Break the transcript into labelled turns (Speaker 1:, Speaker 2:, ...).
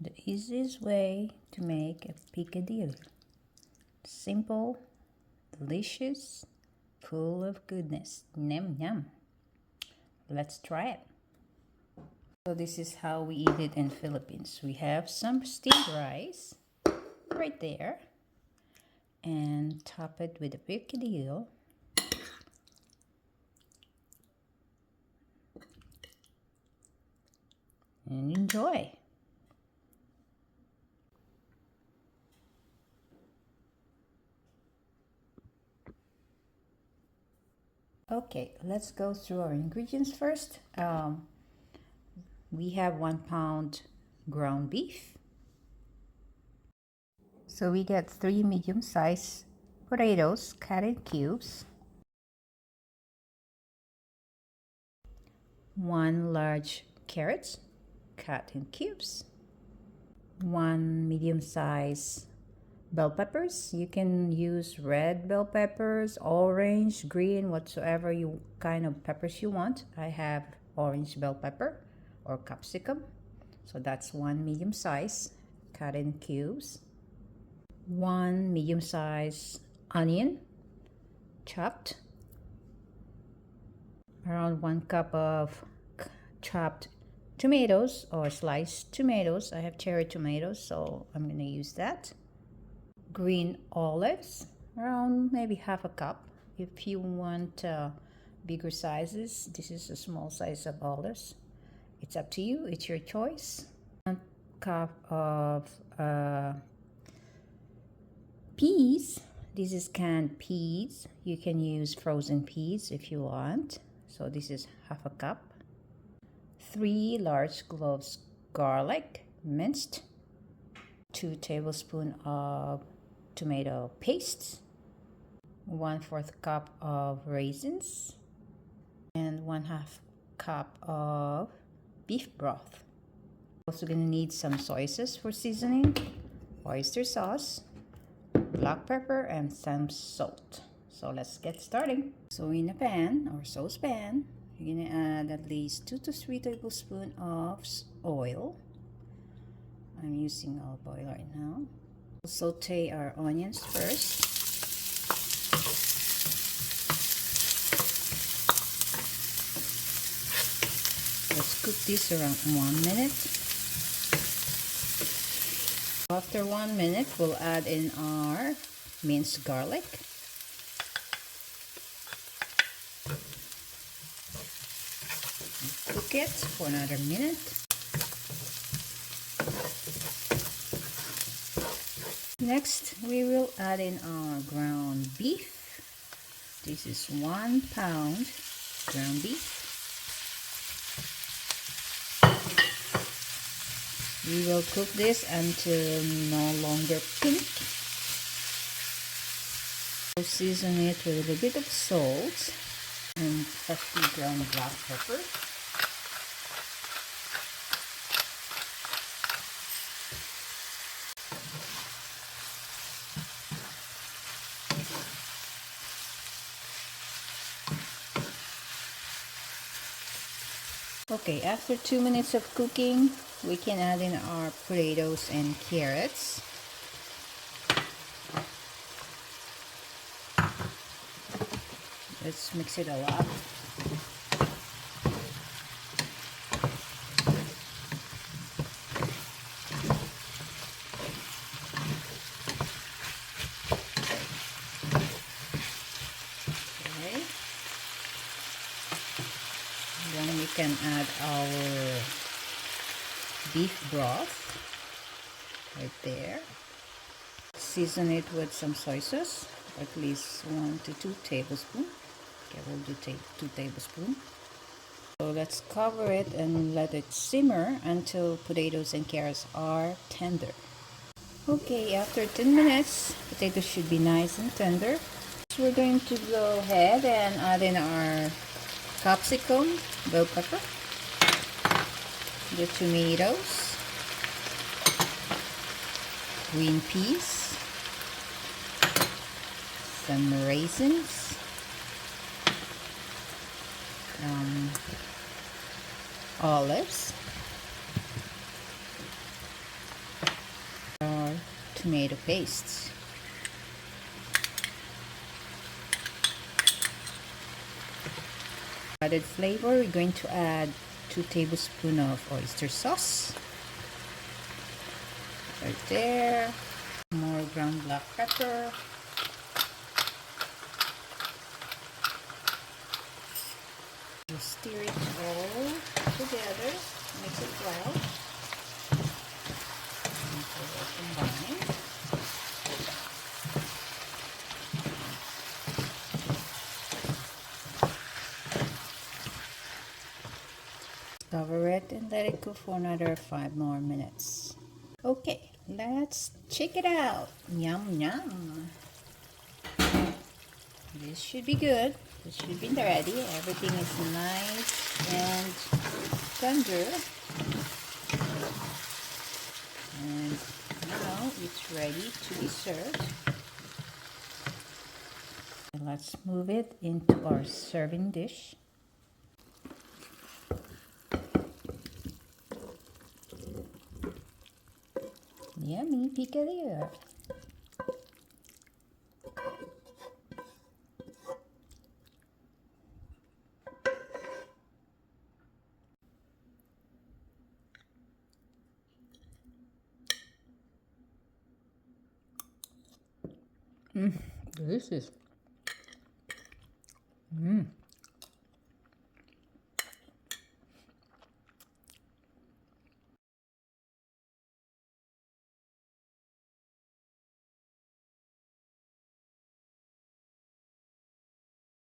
Speaker 1: The easiest way to make a picadillo. Simple, delicious, full of goodness. Yum yum. Let's try it. So this is how we eat it in Philippines. We have some steamed rice right there and top it with a picadillo. And enjoy. Okay, let's go through our ingredients first. We have 1 pound ground beef. So we get 3 medium-sized potatoes cut in cubes, 1 large carrot cut in cubes, 1 medium-sized bell peppers. You can use red bell peppers, orange, green, whatsoever kind of peppers you want. I have orange bell pepper or capsicum. So that's 1 medium size cut in cubes. 1 medium size onion chopped. Around 1 cup of chopped tomatoes or sliced tomatoes. I have cherry tomatoes, so I'm going to use that. Green olives, around maybe half a cup. If you want bigger sizes, this is a small size of olives. It's up to you, it's your choice. 1 cup of peas. This is canned peas. You can use frozen peas if you want. So this is half a cup. 3 large cloves garlic, minced. 2 tablespoons of tomato paste, 1/4 cup of raisins, and 1/2 cup of beef broth. Also gonna need some soy sauce for seasoning, oyster sauce, black pepper, and some salt. So let's get started. So in a pan or saucepan, you're gonna add at least 2 to 3 tablespoons of oil. I'm using olive oil right now. We'll saute our onions first. Let's cook this around 1 minute. After 1 minute, we'll add in our minced garlic. Cook it for another minute. Next, we will add in our ground beef. This is 1 pound ground beef. We will cook this until no longer pink. We'll season it with a little bit of salt and freshly ground black pepper. Okay, after 2 minutes of cooking, we can add in our potatoes and carrots. Let's mix it all up. Then we can add our beef broth right there. Season it with some soy sauce, at least 1 to 2 tablespoons. Okay, we'll do 2 tablespoons. So let's cover it and let it simmer until potatoes and carrots are tender. Okay, after 10 minutes, potatoes should be nice and tender. So we're going to go ahead and add in our capsicum, bell pepper, the tomatoes, green peas, some raisins, olives, tomato paste. Added flavor, we're going to add 2 tablespoons of oyster sauce. Right there. More ground black pepper. You stir it all together, mix it well. Until they're combined. Cover it and let it cook for another 5 more minutes. Okay, let's check it out. Yum yum. This should be good. This should be ready. Everything is nice and tender. And now it's ready to be served. And let's move it into our serving dish. Yummy picadillo. Delicious.